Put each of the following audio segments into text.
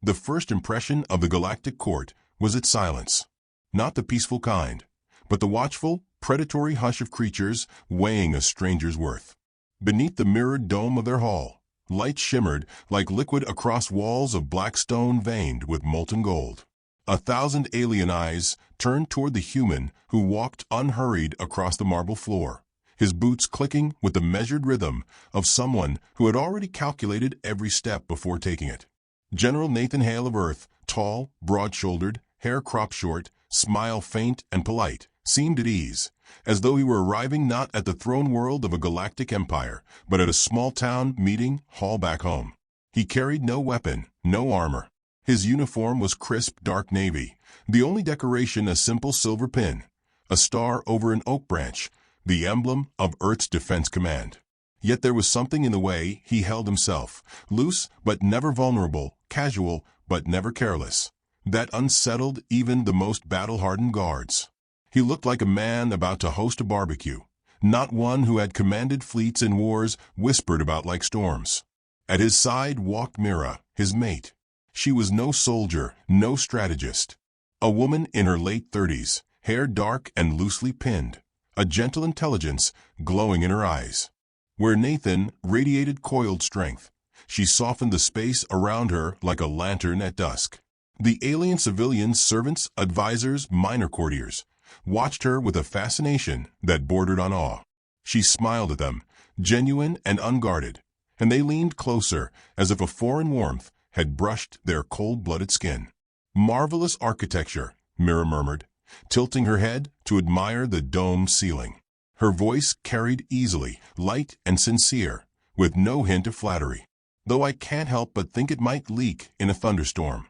The first impression of the galactic court was its silence. Not the peaceful kind, but the watchful, predatory hush of creatures weighing a stranger's worth. Beneath the mirrored dome of their hall, light shimmered like liquid across walls of black stone veined with molten gold. 1,000 alien eyes turned toward the human who walked unhurried across the marble floor, his boots clicking with the measured rhythm of someone who had already calculated every step before taking it. General Nathan Hale of Earth, tall, broad-shouldered, hair cropped short, smile faint and polite, seemed at ease, as though he were arriving not at the throne world of a galactic empire, but at a small-town meeting hall back home. He carried no weapon, no armor. His uniform was crisp dark navy, the only decoration a simple silver pin, a star over an oak branch, the emblem of Earth's Defense Command. Yet there was something in the way he held himself, loose but never vulnerable, casual but never careless, that unsettled even the most battle-hardened guards. He looked like a man about to host a barbecue, not one who had commanded fleets in wars whispered about like storms. At his side walked Mira, his mate. She was no soldier, no strategist. A woman in her late 30s, hair dark and loosely pinned, a gentle intelligence glowing in her eyes. Where Nathan radiated coiled strength, she softened the space around her like a lantern at dusk. The alien civilians, servants, advisors, minor courtiers, watched her with a fascination that bordered on awe. She smiled at them, genuine and unguarded, and they leaned closer as if a foreign warmth had brushed their cold-blooded skin. "Marvelous architecture," Mira murmured, tilting her head to admire the domed ceiling. Her voice carried easily, light and sincere, with no hint of flattery. "Though I can't help but think it might leak in a thunderstorm."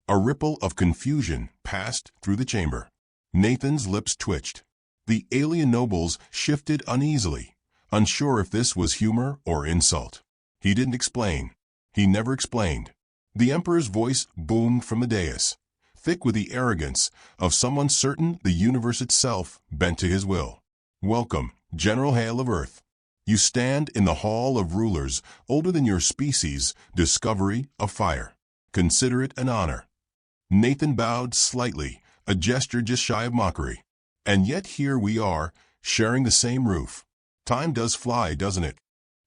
A ripple of confusion passed through the chamber. Nathan's lips twitched. The alien nobles shifted uneasily, unsure if this was humor or insult. He didn't explain. He never explained. The Emperor's voice boomed from the dais, thick with the arrogance of someone certain the universe itself bent to his will. "Welcome, General Hale of Earth. You stand in the hall of rulers older than your species' discovery of fire. Consider it an honor." Nathan bowed slightly, a gesture just shy of mockery. "And yet here we are, sharing the same roof. Time does fly, doesn't it?"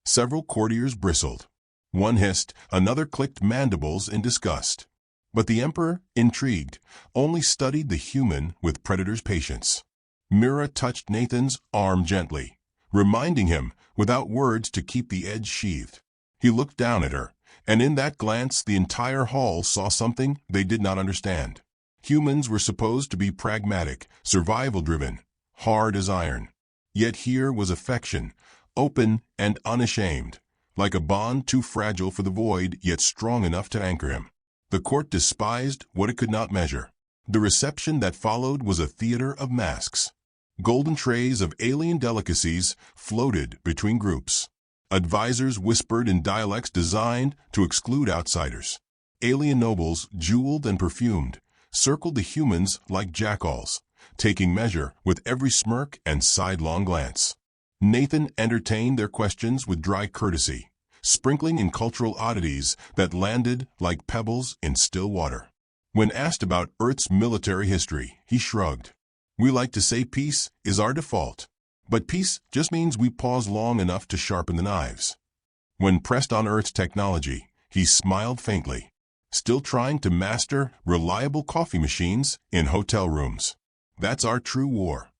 Several courtiers bristled. One hissed, another clicked mandibles in disgust. But the Emperor, intrigued, only studied the human with predator's patience. Mira touched Nathan's arm gently, reminding him, without words, to keep the edge sheathed. He looked down at her, and in that glance the entire hall saw something they did not understand. Humans were supposed to be pragmatic, survival-driven, hard as iron. Yet here was affection, open and unashamed, like a bond too fragile for the void yet strong enough to anchor him. The court despised what it could not measure. The reception that followed was a theater of masks. Golden trays of alien delicacies floated between groups. Advisors whispered in dialects designed to exclude outsiders. Alien nobles, jeweled and perfumed, circled the humans like jackals, taking measure with every smirk and sidelong glance. Nathan entertained their questions with dry courtesy, sprinkling in cultural oddities that landed like pebbles in still water. When asked about Earth's military history, he shrugged. "We like to say peace is our default, but peace just means we pause long enough to sharpen the knives." When pressed on Earth's technology, he smiled faintly, still trying to master reliable coffee machines in hotel rooms. "That's our true war."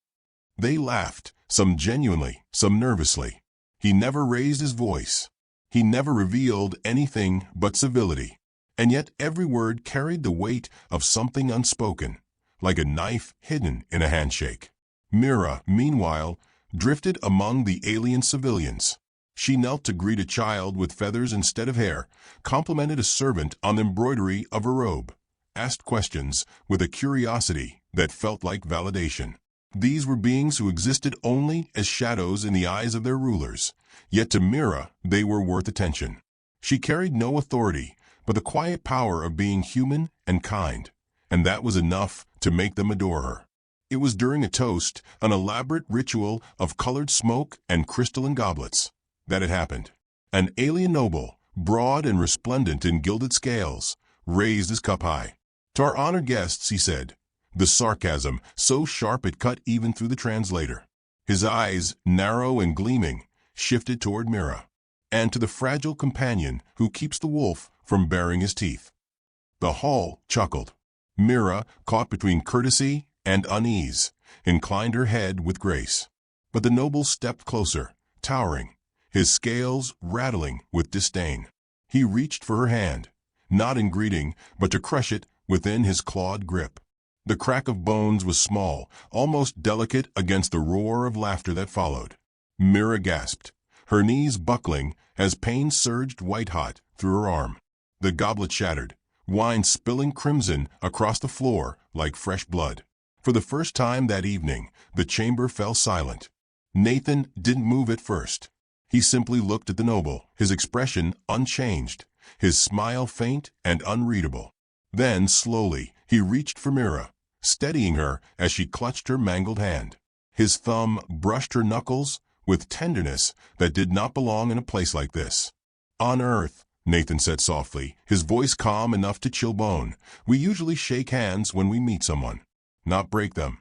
They laughed, some genuinely, some nervously. He never raised his voice. He never revealed anything but civility. And yet every word carried the weight of something unspoken, like a knife hidden in a handshake. Mira, meanwhile, drifted among the alien civilians. She knelt to greet a child with feathers instead of hair, complimented a servant on the embroidery of her robe, asked questions with a curiosity that felt like validation. These were beings who existed only as shadows in the eyes of their rulers, yet to Mira they were worth attention. She carried no authority, but the quiet power of being human and kind, and that was enough to make them adore her. It was during a toast, an elaborate ritual of colored smoke and crystalline goblets, that it happened. An alien noble, broad and resplendent in gilded scales, raised his cup high. "To our honored guests," he said, the sarcasm so sharp it cut even through the translator. His eyes, narrow and gleaming, shifted toward Mira, and to the fragile companion who keeps the wolf from baring his teeth. The hall chuckled. Mira, caught between courtesy and unease, inclined her head with grace. But the noble stepped closer, towering, his scales rattling with disdain. He reached for her hand, not in greeting, but to crush it within his clawed grip. The crack of bones was small, almost delicate against the roar of laughter that followed. Mira gasped, her knees buckling as pain surged white-hot through her arm. The goblet shattered, wine spilling crimson across the floor like fresh blood. For the first time that evening, the chamber fell silent. Nathan didn't move at first. He simply looked at the noble, his expression unchanged, his smile faint and unreadable. Then, slowly, he reached for Mira, steadying her as she clutched her mangled hand. His thumb brushed her knuckles with tenderness that did not belong in a place like this. "On Earth," Nathan said softly, his voice calm enough to chill bone, "we usually shake hands when we meet someone, not break them."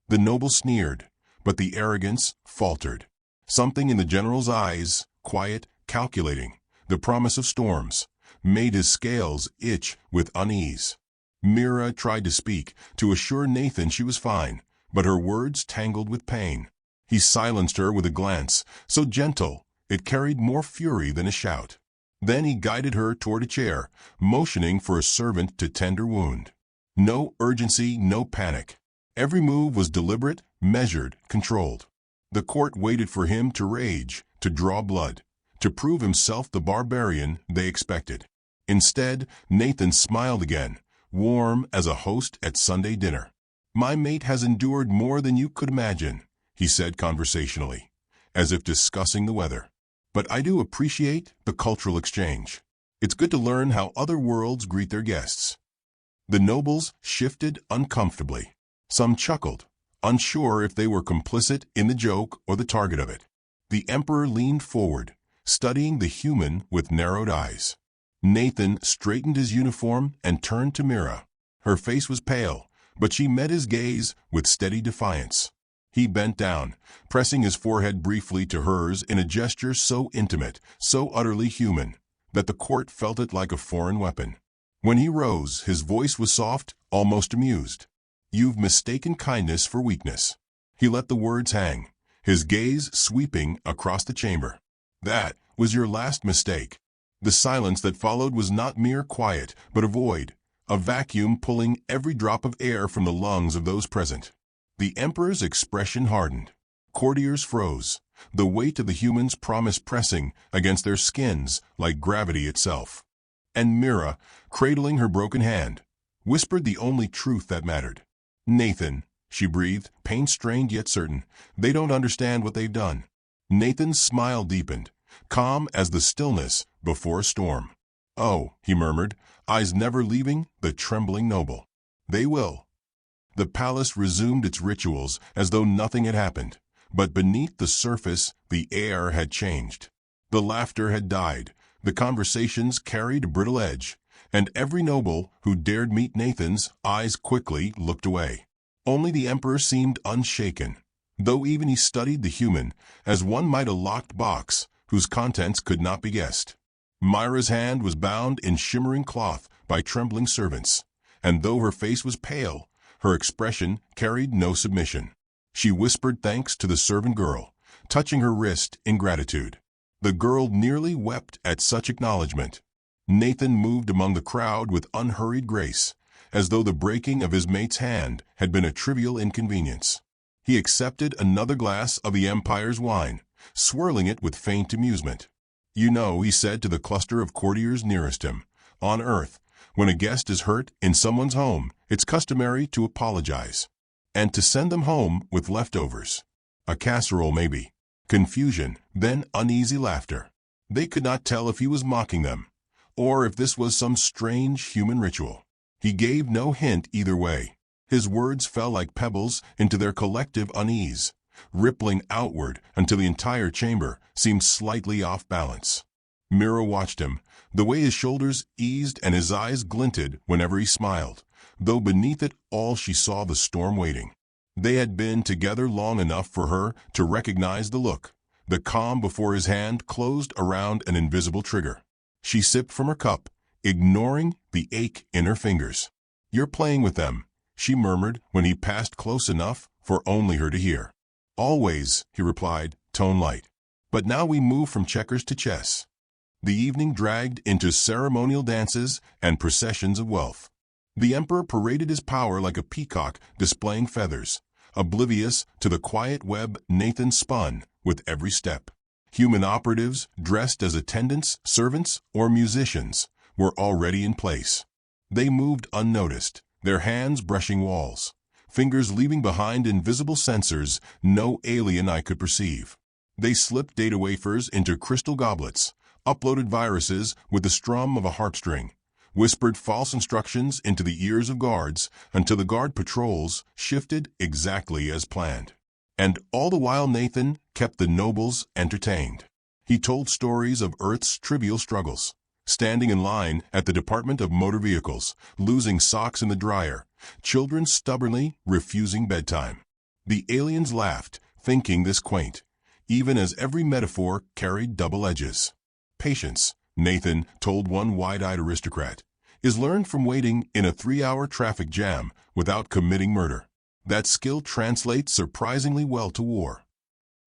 The noble sneered, but the arrogance faltered. Something in the general's eyes, quiet, calculating, the promise of storms, made his scales itch with unease. Mira tried to speak, to assure Nathan she was fine, but her words tangled with pain. He silenced her with a glance, so gentle it carried more fury than a shout. Then he guided her toward a chair, motioning for a servant to tend her wound. No urgency, no panic. Every move was deliberate, measured, controlled. The court waited for him to rage, to draw blood, to prove himself the barbarian they expected. Instead, Nathan smiled again, warm as a host at Sunday dinner. "My mate has endured more than you could imagine," he said conversationally, as if discussing the weather. "But I do appreciate the cultural exchange. It's good to learn how other worlds greet their guests." The nobles shifted uncomfortably. Some chuckled, unsure if they were complicit in the joke or the target of it. The emperor leaned forward, studying the human with narrowed eyes. Nathan straightened his uniform and turned to Mira. Her face was pale, but she met his gaze with steady defiance. He bent down, pressing his forehead briefly to hers in a gesture so intimate, so utterly human, that the court felt it like a foreign weapon. When he rose, his voice was soft, almost amused. "You've mistaken kindness for weakness." He let the words hang, his gaze sweeping across the chamber. "That was your last mistake." The silence that followed was not mere quiet, but a void, a vacuum pulling every drop of air from the lungs of those present. The emperor's expression hardened. Courtiers froze, the weight of the human's promise pressing against their skins like gravity itself. And Mira, cradling her broken hand, whispered the only truth that mattered. "Nathan," she breathed, pain-strained yet certain, "they don't understand what they've done." Nathan's smile deepened, calm as the stillness before a storm. "Oh," he murmured, eyes never leaving the trembling noble. "They will." The palace resumed its rituals as though nothing had happened, but beneath the surface the air had changed. The laughter had died, the conversations carried a brittle edge, and every noble who dared meet Nathan's eyes quickly looked away. Only the emperor seemed unshaken, though even he studied the human as one might a locked box whose contents could not be guessed. Myra's hand was bound in shimmering cloth by trembling servants, and though her face was pale, her expression carried no submission. She whispered thanks to the servant girl, touching her wrist in gratitude. The girl nearly wept at such acknowledgment. Nathan moved among the crowd with unhurried grace, as though the breaking of his mate's hand had been a trivial inconvenience. He accepted another glass of the empire's wine, swirling it with faint amusement. "You know," he said to the cluster of courtiers nearest him, "on Earth, when a guest is hurt in someone's home, it's customary to apologize, and to send them home with leftovers. A casserole maybe." Confusion, then uneasy laughter. They could not tell if he was mocking them, or if this was some strange human ritual. He gave no hint either way. His words fell like pebbles into their collective unease, rippling outward until the entire chamber seemed slightly off balance. Mira watched him, the way his shoulders eased and his eyes glinted whenever he smiled, though beneath it all she saw the storm waiting. They had been together long enough for her to recognize the look, the calm before his hand closed around an invisible trigger. She sipped from her cup, ignoring the ache in her fingers. "You're playing with them," she murmured when he passed close enough for only her to hear. "Always," he replied, tone light. But now we move from checkers to chess. The evening dragged into ceremonial dances and processions of wealth. The emperor paraded his power like a peacock displaying feathers, oblivious to the quiet web Nathan spun with every step. Human operatives, dressed as attendants, servants, or musicians, were already in place. They moved unnoticed, their hands brushing walls, fingers leaving behind invisible sensors no alien eye could perceive. They slipped data wafers into crystal goblets, uploaded viruses with the strum of a harpstring, whispered false instructions into the ears of guards until the guard patrols shifted exactly as planned. And all the while Nathan kept the nobles entertained. He told stories of Earth's trivial struggles, standing in line at the Department of Motor Vehicles, losing socks in the dryer, children stubbornly refusing bedtime. The aliens laughed, thinking this quaint, even as every metaphor carried double edges. "Patience," Nathan told one wide-eyed aristocrat, "is learned from waiting in a 3-hour traffic jam without committing murder. That skill translates surprisingly well to war."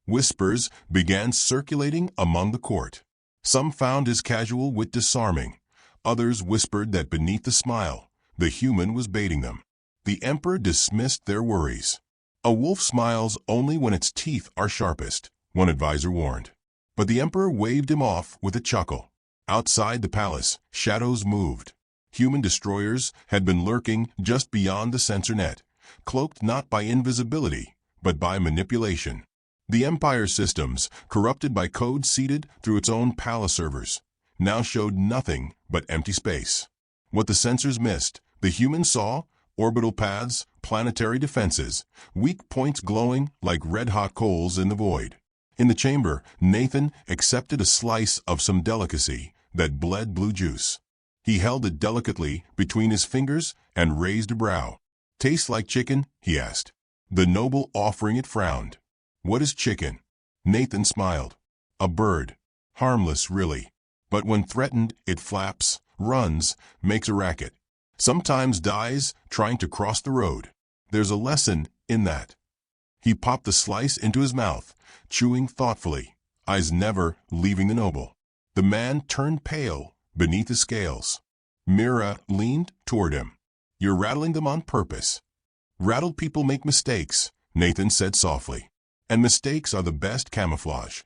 Whispers began circulating among the court. Some found his casual wit disarming. Others whispered that beneath the smile, the human was baiting them. The emperor dismissed their worries. "A wolf smiles only when its teeth are sharpest," one advisor warned. But the emperor waved him off with a chuckle. Outside the palace, shadows moved. Human destroyers had been lurking just beyond the sensor net, cloaked not by invisibility, but by manipulation. The Empire's systems, corrupted by code seeded through its own palace servers, now showed nothing but empty space. What the sensors missed, the humans saw: orbital paths, planetary defenses, weak points glowing like red-hot coals in the void. In the chamber, Nathan accepted a slice of some delicacy that bled blue juice. He held it delicately between his fingers and raised a brow. "Tastes like chicken?" he asked. The noble offering it frowned. "What is chicken?" Nathan smiled. "A bird. Harmless, really. But when threatened, it flaps, runs, makes a racket. Sometimes dies trying to cross the road. There's a lesson in that." He popped the slice into his mouth, chewing thoughtfully, eyes never leaving the noble. The man turned pale beneath the scales. Mira leaned toward him. "You're rattling them on purpose." "Rattled people make mistakes," Nathan said softly. "And mistakes are the best camouflage."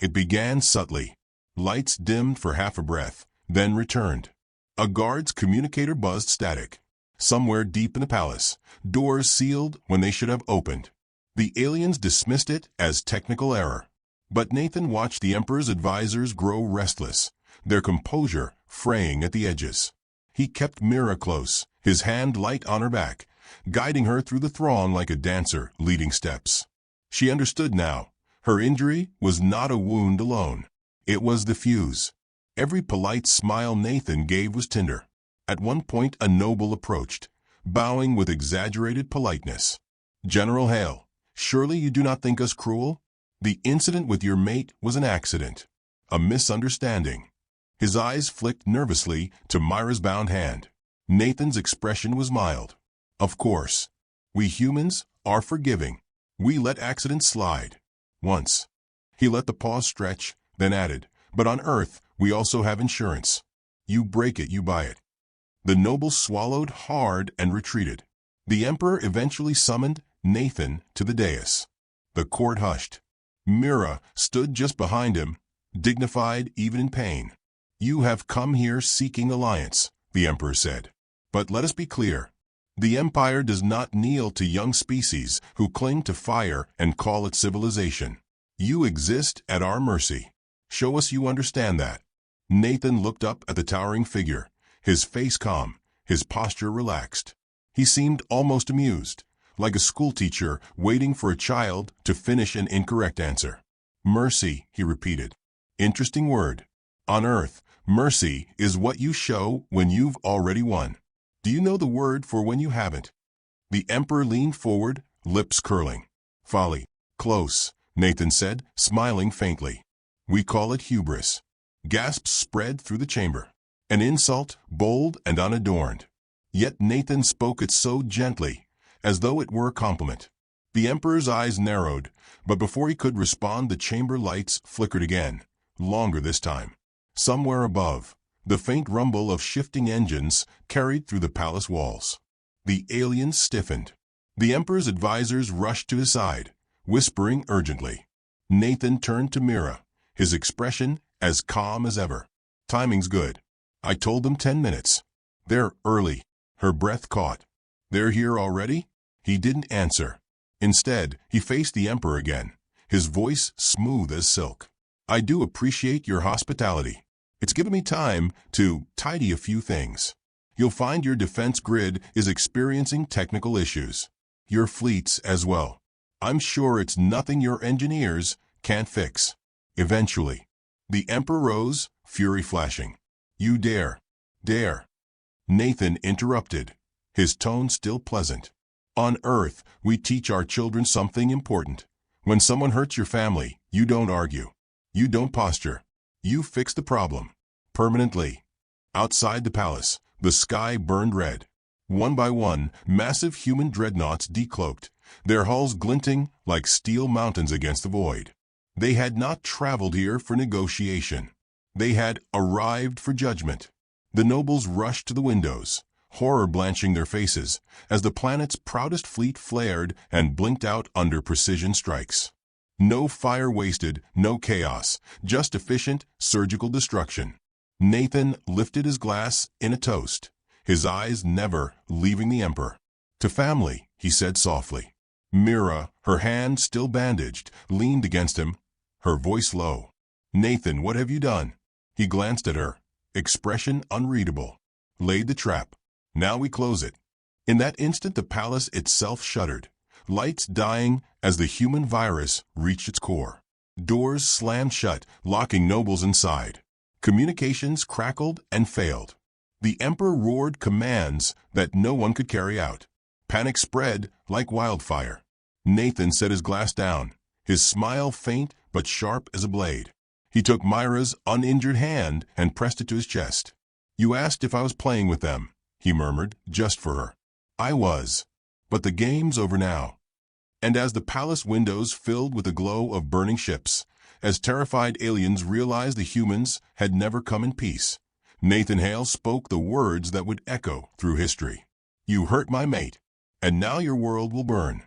It began subtly. Lights dimmed for half a breath, then returned. A guard's communicator buzzed static. Somewhere deep in the palace, doors sealed when they should have opened. The aliens dismissed it as technical error. But Nathan watched the Emperor's advisors grow restless, their composure fraying at the edges. He kept Mira close, his hand light on her back, guiding her through the throng like a dancer leading steps. She understood now. Her injury was not a wound alone. It was the fuse. Every polite smile Nathan gave was tender. At one point a noble approached, bowing with exaggerated politeness. "General Hale, surely you do not think us cruel? The incident with your mate was an accident, a misunderstanding." His eyes flicked nervously to Myra's bound hand. Nathan's expression was mild. "Of course. We humans are forgiving. We let accidents slide. Once." He let the pause stretch, then added, "But on Earth, we also have insurance. You break it, you buy it." The noble swallowed hard and retreated. The Emperor eventually summoned Nathan to the dais. The court hushed. Mira stood just behind him, dignified even in pain. "You have come here seeking alliance," the Emperor said. "But let us be clear. The Empire does not kneel to young species who cling to fire and call it civilization. You exist at our mercy. Show us you understand that." Nathan looked up at the towering figure, his face calm, his posture relaxed. He seemed almost amused, like a schoolteacher waiting for a child to finish an incorrect answer. "Mercy," he repeated. "Interesting word. On Earth, Mercy is what you show when you've already won. Do you know the word for when you haven't? The emperor leaned forward, lips curling. Folly. Close, Nathan said, smiling faintly. We call it hubris. Gasps spread through the chamber. An insult, bold and unadorned. Yet Nathan spoke it so gently, as though it were a compliment. The emperor's eyes narrowed, but before he could respond the chamber lights flickered again, longer this time. Somewhere above, the faint rumble of shifting engines carried through the palace walls. The aliens stiffened. The emperor's advisors rushed to his side, whispering urgently. Nathan turned to Mira, his expression as calm as ever. Timing's good. I told them 10 minutes. They're early. Her breath caught. They're here already? He didn't answer. Instead, he faced the emperor again, his voice smooth as silk. I do appreciate your hospitality. It's given me time to tidy a few things. You'll find your defense grid is experiencing technical issues. Your fleets as well. I'm sure it's nothing your engineers can't fix. Eventually. The emperor rose, fury flashing. You dare. Dare. Nathan interrupted, his tone still pleasant. On Earth, we teach our children something important. When someone hurts your family, you don't argue. You don't posture. You fix the problem. Permanently. Outside the palace, the sky burned red. One by one, massive human dreadnoughts decloaked, their hulls glinting like steel mountains against the void. They had not traveled here for negotiation. They had arrived for judgment. The nobles rushed to the windows, horror blanching their faces, as the planet's proudest fleet flared and blinked out under precision strikes. No fire wasted, no chaos, just efficient, surgical destruction. Nathan lifted his glass in a toast, his eyes never leaving the emperor. To family, he said softly. Mira, her hand still bandaged, leaned against him, her voice low. Nathan, what have you done? He glanced at her, expression unreadable. Laid the trap. Now we close it. In that instant the palace itself shuddered, lights dying as the human virus reached its core. Doors slammed shut, locking nobles inside. Communications crackled and failed. The emperor roared commands that no one could carry out. Panic spread like wildfire. Nathan set his glass down, his smile faint but sharp as a blade. He took Myra's uninjured hand and pressed it to his chest. You asked if I was playing with them, he murmured, just for her. I was. But the game's over now. And as the palace windows filled with the glow of burning ships, as terrified aliens realized the humans had never come in peace, Nathan Hale spoke the words that would echo through history. You hurt my mate, and now your world will burn.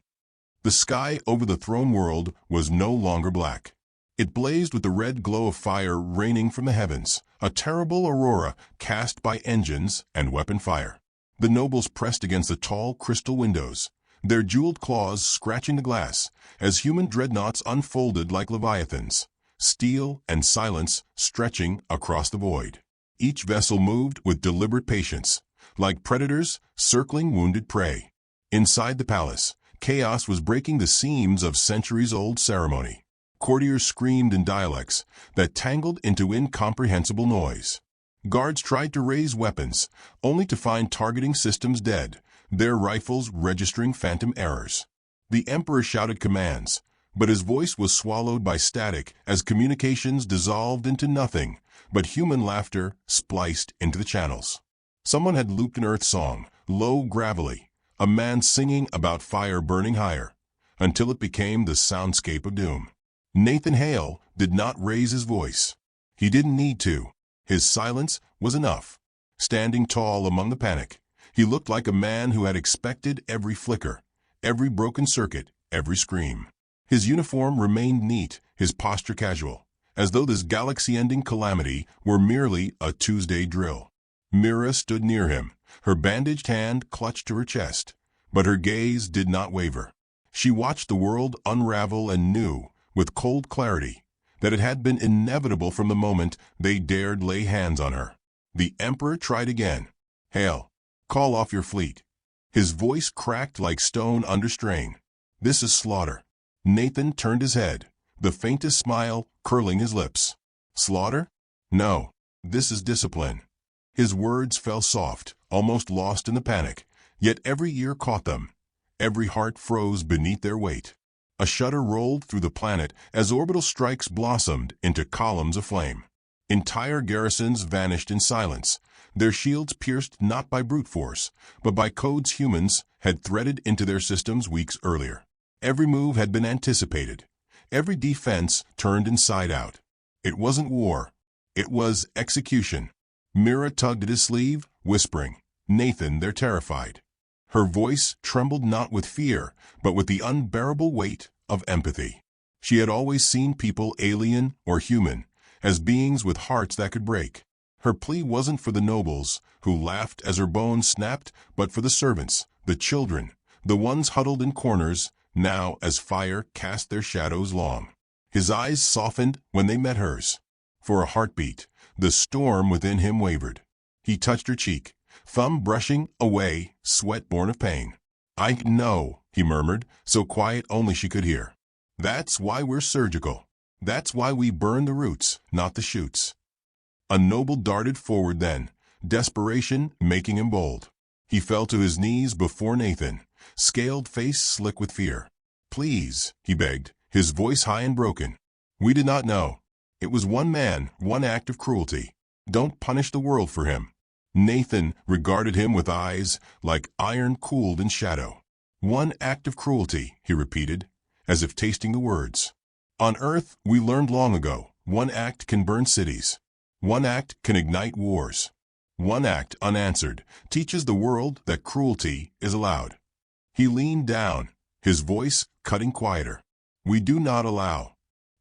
The sky over the throne world was no longer black. It blazed with the red glow of fire raining from the heavens, a terrible aurora cast by engines and weapon fire. The nobles pressed against the tall crystal windows, their jeweled claws scratching the glass, as human dreadnoughts unfolded like leviathans, steel and silence stretching across the void. Each vessel moved with deliberate patience, like predators circling wounded prey. Inside the palace, chaos was breaking the seams of centuries-old ceremony. Courtiers screamed in dialects that tangled into incomprehensible noise. Guards tried to raise weapons, only to find targeting systems dead, their rifles registering phantom errors. The emperor shouted commands, but his voice was swallowed by static as communications dissolved into nothing but human laughter spliced into the channels. Someone had looped an earth song, low gravelly, a man singing about fire burning higher, until it became the soundscape of doom. Nathan Hale did not raise his voice. He didn't need to. His silence was enough. Standing tall among the panic, he looked like a man who had expected every flicker, every broken circuit, every scream. His uniform remained neat, his posture casual, as though this galaxy-ending calamity were merely a Tuesday drill. Mira stood near him, her bandaged hand clutched to her chest, but her gaze did not waver. She watched the world unravel and knew, with cold clarity, that it had been inevitable from the moment they dared lay hands on her. The emperor tried again. Hale, call off your fleet. His voice cracked like stone under strain. This is slaughter. Nathan turned his head, the faintest smile curling his lips. Slaughter? No. This is discipline. His words fell soft, almost lost in the panic, yet every ear caught them. Every heart froze beneath their weight. A shudder rolled through the planet as orbital strikes blossomed into columns of flame. Entire garrisons vanished in silence, their shields pierced not by brute force, but by codes humans had threaded into their systems weeks earlier. Every move had been anticipated. Every defense turned inside out. It wasn't war. It was execution. Mira tugged at his sleeve, whispering, "Nathan, they're terrified." Her voice trembled not with fear, but with the unbearable weight of empathy. She had always seen people, alien or human, as beings with hearts that could break. Her plea wasn't for the nobles, who laughed as her bones snapped, but for the servants, the children, the ones huddled in corners, now as fire cast their shadows long. His eyes softened when they met hers. For a heartbeat, the storm within him wavered. He touched her cheek, thumb brushing away sweat born of pain. "I know," he murmured, so quiet only she could hear. "That's why we're surgical. That's why we burn the roots, not the shoots." A noble darted forward then, desperation making him bold. He fell to his knees before Nathan, scaled face slick with fear. "Please," he begged, his voice high and broken. "We did not know. It was one man, one act of cruelty. Don't punish the world for him." Nathan regarded him with eyes like iron cooled in shadow. "One act of cruelty," he repeated, as if tasting the words. "On Earth, we learned long ago, one act can burn cities. One act can ignite wars. One act, unanswered, teaches the world that cruelty is allowed." He leaned down, his voice cutting quieter. "We do not allow."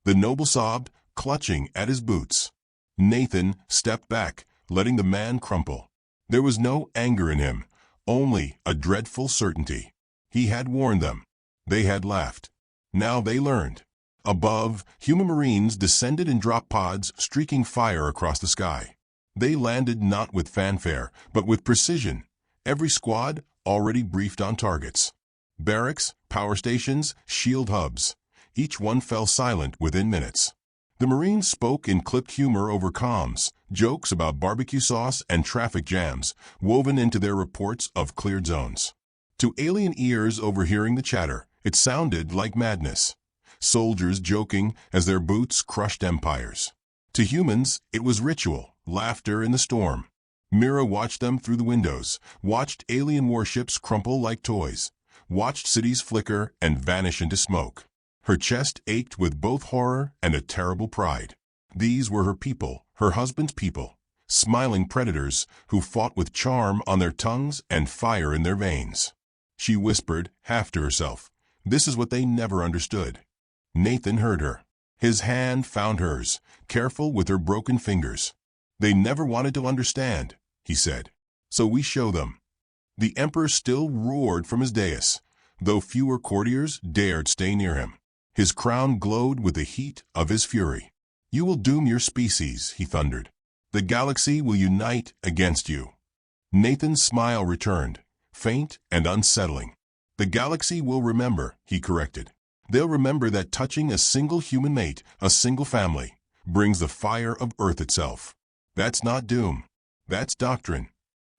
The noble sobbed, clutching at his boots. Nathan stepped back, letting the man crumple. There was no anger in him, only a dreadful certainty. He had warned them. They had laughed. Now they learned. Above, human marines descended in drop pods, streaking fire across the sky. They landed not with fanfare, but with precision. Every squad already briefed on targets. Barracks, power stations, shield hubs. Each one fell silent within minutes. The Marines spoke in clipped humor over comms, jokes about barbecue sauce and traffic jams, woven into their reports of cleared zones. To alien ears overhearing the chatter, it sounded like madness. Soldiers joking as their boots crushed empires. To humans, it was ritual, laughter in the storm. Mira watched them through the windows, watched alien warships crumple like toys, watched cities flicker and vanish into smoke. Her chest ached with both horror and a terrible pride. These were her people, her husband's people, smiling predators who fought with charm on their tongues and fire in their veins. She whispered, half to herself, "This is what they never understood." Nathan heard her. His hand found hers, careful with her broken fingers. "They never wanted to understand," he said. "So we show them." The emperor still roared from his dais, though fewer courtiers dared stay near him. His crown glowed with the heat of his fury. "You will doom your species," he thundered. "The galaxy will unite against you." Nathan's smile returned, faint and unsettling. "The galaxy will remember," he corrected. "They'll remember that touching a single human mate, a single family, brings the fire of Earth itself. That's not doom. That's doctrine."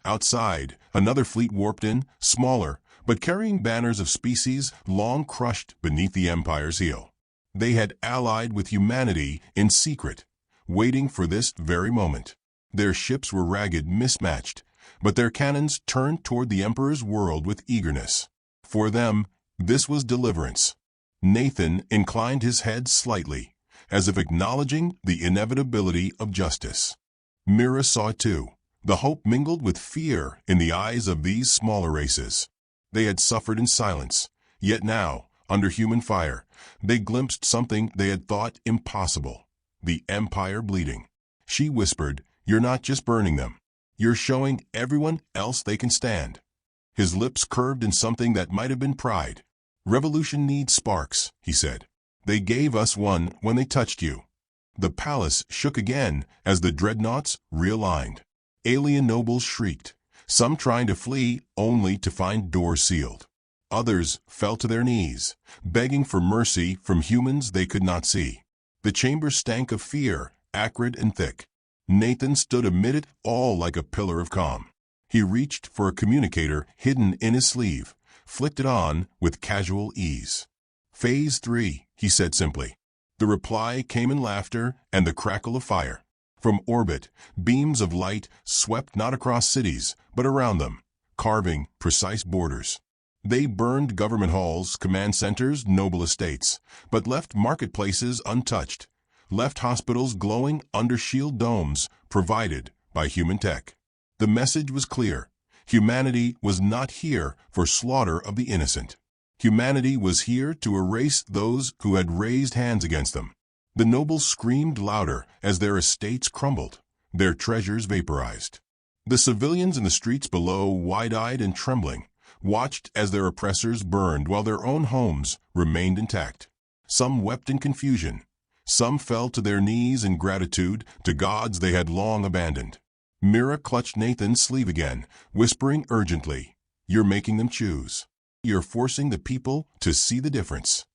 Outside, another fleet warped in, smaller, but carrying banners of species long crushed beneath the Empire's heel. They had allied with humanity in secret, waiting for this very moment. Their ships were ragged, mismatched, but their cannons turned toward the Emperor's world with eagerness. For them, this was deliverance. Nathan inclined his head slightly, as if acknowledging the inevitability of justice. Mira saw it too. The hope mingled with fear in the eyes of these smaller races. They had suffered in silence, yet now, under human fire, they glimpsed something they had thought impossible, the Empire bleeding. She whispered, "You're not just burning them. You're showing everyone else they can stand." His lips curved in something that might have been pride. "Revolution needs sparks," he said. "They gave us one when they touched you." The palace shook again as the dreadnoughts realigned. Alien nobles shrieked, some trying to flee only to find doors sealed. Others fell to their knees, begging for mercy from humans they could not see. The chamber stank of fear, acrid and thick. Nathan stood amid it all like a pillar of calm. He reached for a communicator hidden in his sleeve, flicked it on with casual ease. "Phase 3, he said simply. The reply came in laughter and the crackle of fire. From orbit, beams of light swept not across cities, but around them, carving precise borders. They burned government halls, command centers, noble estates, but left marketplaces untouched, left hospitals glowing under shield domes provided by human tech. The message was clear. Humanity was not here for slaughter of the innocent. Humanity was here to erase those who had raised hands against them. The nobles screamed louder as their estates crumbled, their treasures vaporized. The civilians in the streets below, wide-eyed and trembling, watched as their oppressors burned while their own homes remained intact. Some wept in confusion. Some fell to their knees in gratitude to gods they had long abandoned. Mira clutched Nathan's sleeve again, whispering urgently, "You're making them choose. You're forcing the people to see the difference."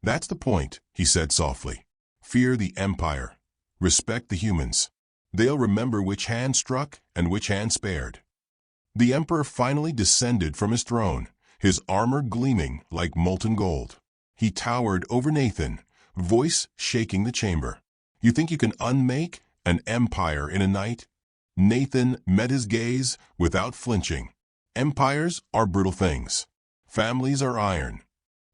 "That's the point," he said softly. "Fear the Empire. Respect the humans. They'll remember which hand struck and which hand spared." The Emperor finally descended from his throne, his armor gleaming like molten gold. He towered over Nathan, voice shaking the chamber. "You think you can unmake an empire in a night?" Nathan met his gaze without flinching. "Empires are brutal things. Families are iron."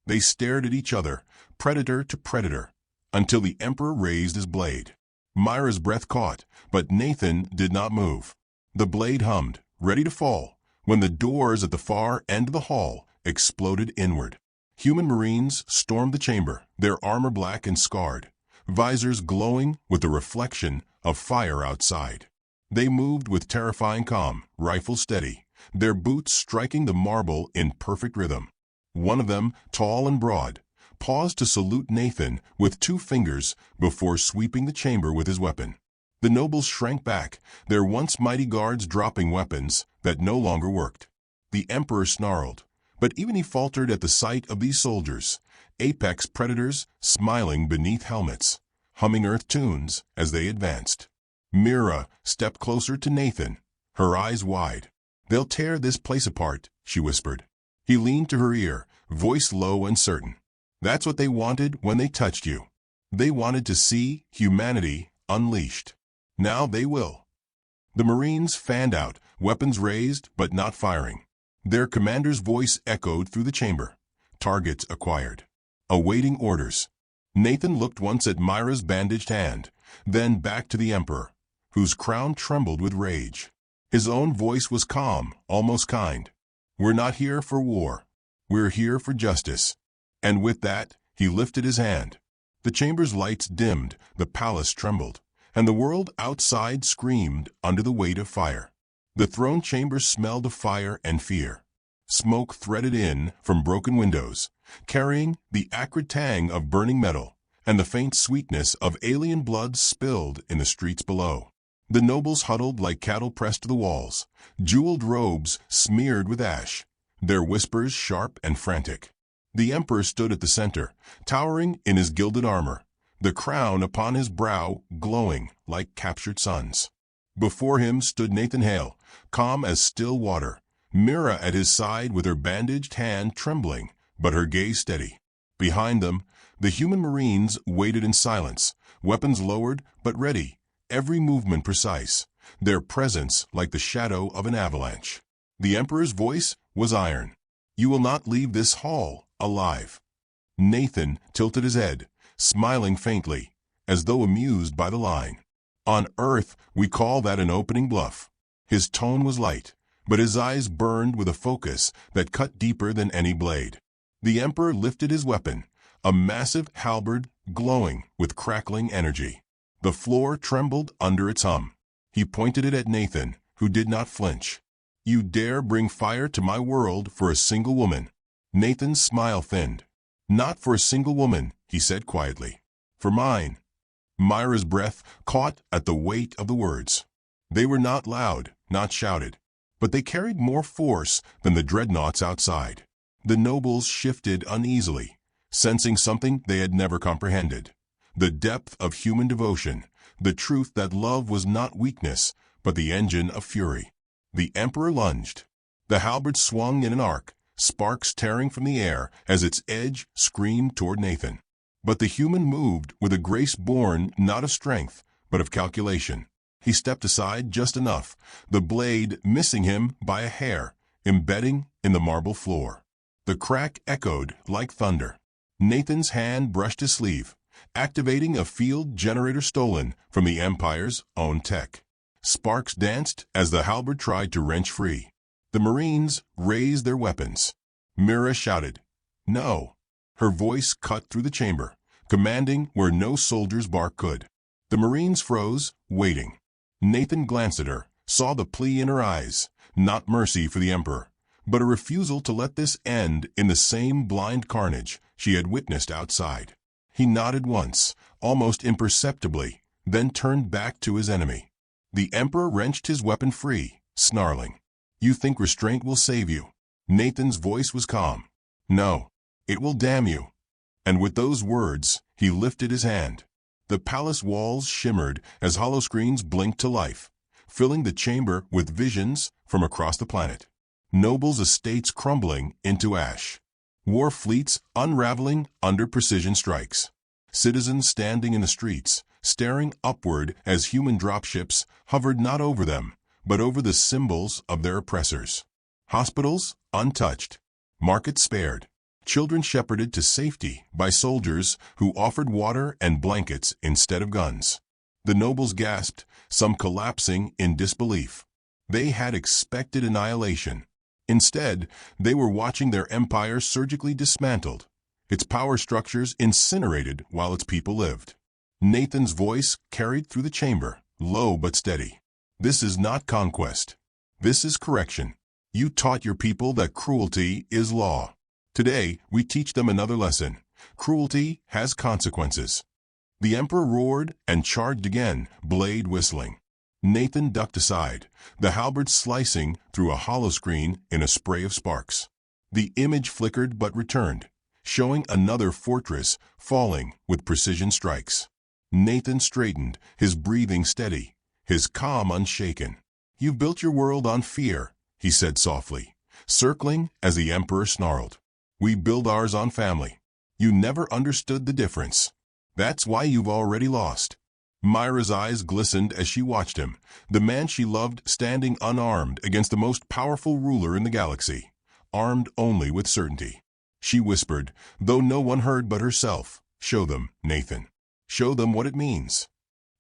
They stared at each other, predator to predator, until the Emperor raised his blade. Myra's breath caught, but Nathan did not move. The blade hummed, ready to fall, when the doors at the far end of the hall exploded inward. Human Marines stormed the chamber, their armor black and scarred, visors glowing with the reflection of fire outside. They moved with terrifying calm, rifles steady, their boots striking the marble in perfect rhythm. One of them, tall and broad, paused to salute Nathan with 2 fingers before sweeping the chamber with his weapon. The nobles shrank back, their once mighty guards dropping weapons that no longer worked. The Emperor snarled, but even he faltered at the sight of these soldiers, apex predators smiling beneath helmets, humming earth tunes as they advanced. Mira stepped closer to Nathan, her eyes wide. "They'll tear this place apart," she whispered. He leaned to her ear, voice low and certain. "That's what they wanted when they touched you. They wanted to see humanity unleashed. Now they will." The Marines fanned out, weapons raised but not firing. Their commander's voice echoed through the chamber. Targets acquired. Awaiting orders. Nathan looked once at Myra's bandaged hand, then back to the Emperor, whose crown trembled with rage. His own voice was calm, almost kind. "We're not here for war. We're here for justice." And with that, he lifted his hand. The chamber's lights dimmed, the palace trembled, and the world outside screamed under the weight of fire. The throne chamber smelled of fire and fear. Smoke threaded in from broken windows, carrying the acrid tang of burning metal and the faint sweetness of alien blood spilled in the streets below. The nobles huddled like cattle pressed to the walls, jeweled robes smeared with ash, their whispers sharp and frantic. The Emperor stood at the center, towering in his gilded armor, the crown upon his brow glowing like captured suns. Before him stood Nathan Hale, calm as still water, Mira at his side with her bandaged hand trembling, but her gaze steady. Behind them, the human Marines waited in silence, weapons lowered but ready, every movement precise, their presence like the shadow of an avalanche. The Emperor's voice was iron. "You will not leave this hall alive." Nathan tilted his head, smiling faintly, as though amused by the line. "On Earth, we call that an opening bluff." His tone was light, but his eyes burned with a focus that cut deeper than any blade. The Emperor lifted his weapon, a massive halberd glowing with crackling energy. The floor trembled under its hum. He pointed it at Nathan, who did not flinch. "You dare bring fire to my world for a single woman?" Nathan's smile thinned. "Not for a single woman," he said quietly. "For mine." Myra's breath caught at the weight of the words. They were not loud, not shouted, but they carried more force than the dreadnoughts outside. The nobles shifted uneasily, sensing something they had never comprehended. The depth of human devotion, the truth that love was not weakness, but the engine of fury. The emperor lunged. The halberd swung in an arc, sparks tearing from the air as its edge screamed toward Nathan. But the human moved with a grace born not of strength, but of calculation. He stepped aside just enough, the blade missing him by a hair, embedding in the marble floor. The crack echoed like thunder. Nathan's hand brushed his sleeve, activating a field generator stolen from the Empire's own tech. Sparks danced as the halberd tried to wrench free. The Marines raised their weapons. Mira shouted, "No!" Her voice cut through the chamber, commanding where no soldier's bark could. The Marines froze, waiting. Nathan glanced at her, saw the plea in her eyes, not mercy for the Emperor, but a refusal to let this end in the same blind carnage she had witnessed outside. He nodded once, almost imperceptibly, then turned back to his enemy. The Emperor wrenched his weapon free, snarling. "You think restraint will save you?" Nathan's voice was calm. "No, it will damn you." And with those words, he lifted his hand. The palace walls shimmered as holoscreens blinked to life, filling the chamber with visions from across the planet. Nobles' estates crumbling into ash. War fleets unraveling under precision strikes. Citizens standing in the streets, staring upward as human dropships hovered not over them, but over the symbols of their oppressors. Hospitals untouched. Markets spared. Children shepherded to safety by soldiers who offered water and blankets instead of guns. The nobles gasped, some collapsing in disbelief. They had expected annihilation. Instead, they were watching their empire surgically dismantled, its power structures incinerated while its people lived. Nathan's voice carried through the chamber, low but steady. "This is not conquest. This is correction. You taught your people that cruelty is law. Today, we teach them another lesson. Cruelty has consequences." The Emperor roared and charged again, blade whistling. Nathan ducked aside, the halberd slicing through a holoscreen in a spray of sparks. The image flickered but returned, showing another fortress falling with precision strikes. Nathan straightened, his breathing steady, his calm unshaken. "You've built your world on fear," he said softly, circling as the Emperor snarled. "We build ours on family. You never understood the difference. That's why you've already lost." Myra's eyes glistened as she watched him, the man she loved standing unarmed against the most powerful ruler in the galaxy, armed only with certainty. She whispered, though no one heard but herself, "Show them, Nathan. Show them what it means."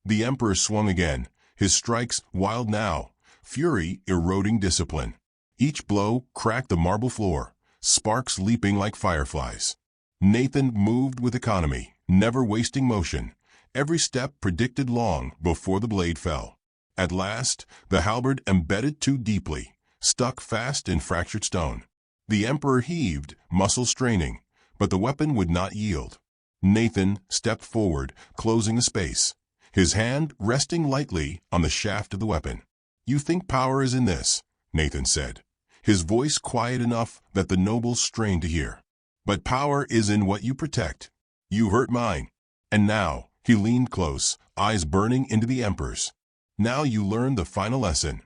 The Emperor swung again, his strikes wild now, fury eroding discipline. Each blow cracked the marble floor, sparks leaping like fireflies. Nathan moved with economy, never wasting motion. Every step predicted long before the blade fell. At last, the halberd embedded too deeply, stuck fast in fractured stone. The Emperor heaved, muscles straining, but the weapon would not yield. Nathan stepped forward, closing the space, his hand resting lightly on the shaft of the weapon. "You think power is in this," Nathan said, his voice quiet enough that the nobles strained to hear. "But power is in what you protect. You hurt mine. And now," he leaned close, eyes burning into the Emperor's. "Now you learn the final lesson."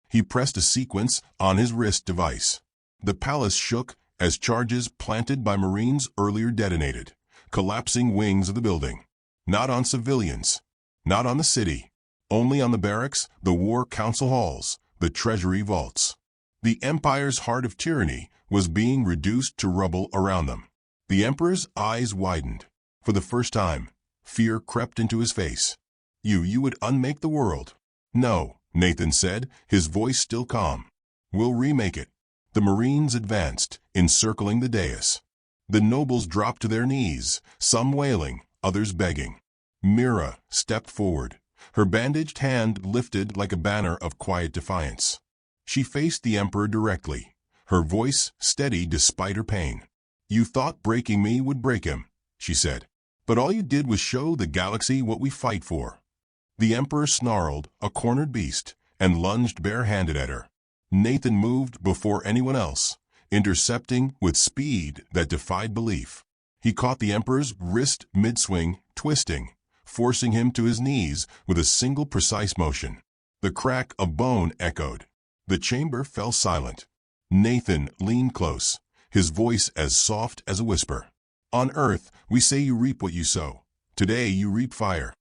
He pressed a sequence on his wrist device. The palace shook as charges planted by Marines earlier detonated, collapsing wings of the building. Not on civilians, not on the city, only on the barracks, the war council halls, the treasury vaults. The Empire's heart of tyranny was being reduced to rubble around them. The Emperor's eyes widened. For the first time, fear crept into his face. You would unmake the world." "No," Nathan said, his voice still calm. "We'll remake it." The Marines advanced, encircling the dais. The nobles dropped to their knees, some wailing, others begging. Mira stepped forward, her bandaged hand lifted like a banner of quiet defiance. She faced the Emperor directly, her voice steady despite her pain. "You thought breaking me would break him," she said. "But all you did was show the galaxy what we fight for." The Emperor snarled, a cornered beast, and lunged barehanded at her. Nathan moved before anyone else, intercepting with speed that defied belief. He caught the Emperor's wrist mid-swing, twisting, forcing him to his knees with a single precise motion. The crack of bone echoed. The chamber fell silent. Nathan leaned close, his voice as soft as a whisper. On earth, we say you reap what you sow. Today you reap fire.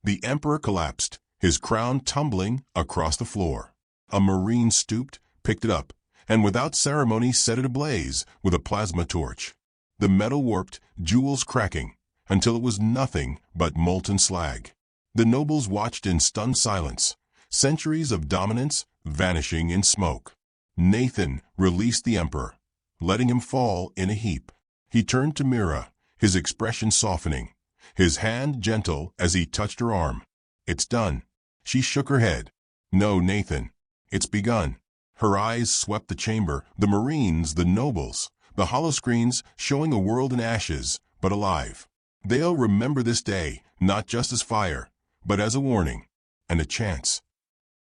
The emperor collapsed, his crown tumbling across the floor. A marine stooped, picked it up, and without ceremony set it ablaze with a plasma torch. The metal warped, jewels cracking, until it was nothing but molten slag. The nobles watched in stunned silence, centuries of dominance vanishing in smoke. Nathan released the emperor, letting him fall in a heap. He turned to Mira, his expression softening, his hand gentle as he touched her arm. It's done. She shook her head. No, Nathan. It's begun. Her eyes swept the chamber, the marines, the nobles, the holoscreens showing a world in ashes, but alive. They'll remember this day, not just as fire, but as a warning, and a chance.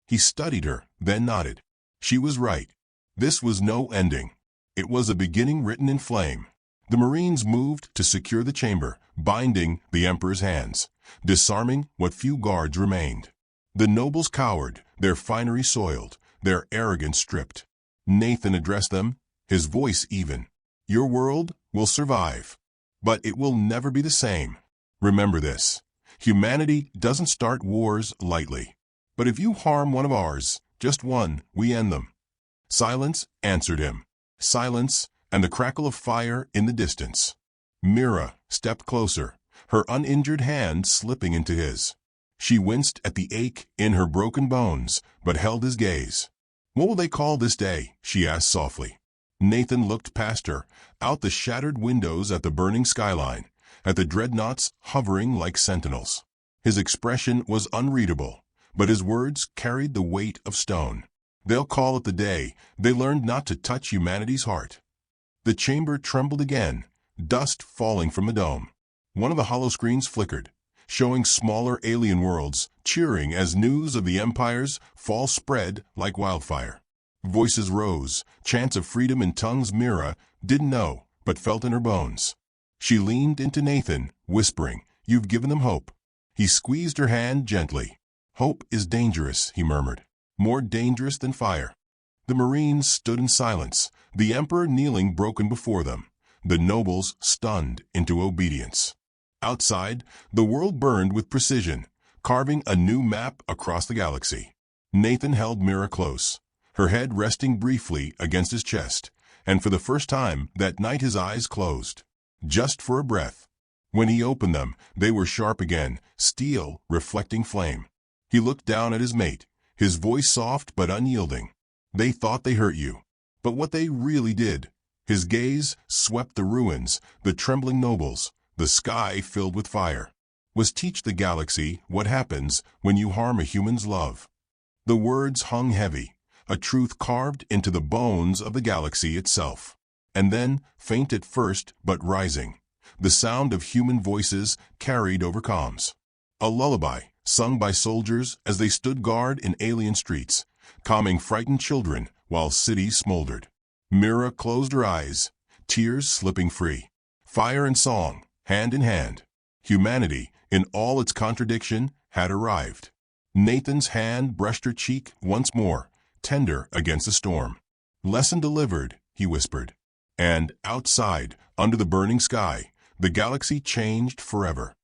He studied her, then nodded. She was right. This was no ending. It was a beginning written in flame. The marines moved to secure the chamber, binding the emperor's hands, disarming what few guards remained. The nobles cowered, their finery soiled, their arrogance stripped. Nathan addressed them, his voice even. Your world will survive, but it will never be the same. Remember this. Humanity doesn't start wars lightly. But if you harm one of ours, just one, we end them. Silence answered him. Silence and the crackle of fire in the distance. Mira stepped closer, her uninjured hand slipping into his. She winced at the ache in her broken bones, but held his gaze. What will they call this day? She asked softly. Nathan looked past her, out the shattered windows at the burning skyline, at the dreadnoughts hovering like sentinels. His expression was unreadable, but his words carried the weight of stone. They'll call it the day they learned not to touch humanity's heart. The chamber trembled again, dust falling from the dome. One of the holoscreens flickered, showing smaller alien worlds, cheering as news of the Empire's fall spread like wildfire. Voices rose, chants of freedom in tongues Mira didn't know, but felt in her bones. She leaned into Nathan, whispering, You've given them hope. He squeezed her hand gently. Hope is dangerous, he murmured. More dangerous than fire. The marines stood in silence, the emperor kneeling broken before them, the nobles stunned into obedience. Outside, the world burned with precision, carving a new map across the galaxy. Nathan held Mira close, her head resting briefly against his chest, and for the first time that night his eyes closed. Just for a breath. When he opened them, they were sharp again, steel reflecting flame. He looked down at his mate, his voice soft but unyielding. They thought they hurt you, but what they really did. His gaze swept the ruins, the trembling nobles, the sky filled with fire. Was teach the galaxy what happens when you harm a human's love. The words hung heavy, a truth carved into the bones of the galaxy itself. And then, faint at first but rising, the sound of human voices carried over comms. A lullaby, sung by soldiers as they stood guard in alien streets, calming frightened children while cities smoldered. Mira closed her eyes, tears slipping free. Fire and song, hand in hand. Humanity, in all its contradiction, had arrived. Nathan's hand brushed her cheek once more, tender against the storm. Lesson delivered, he whispered. And outside, under the burning sky, the galaxy changed forever.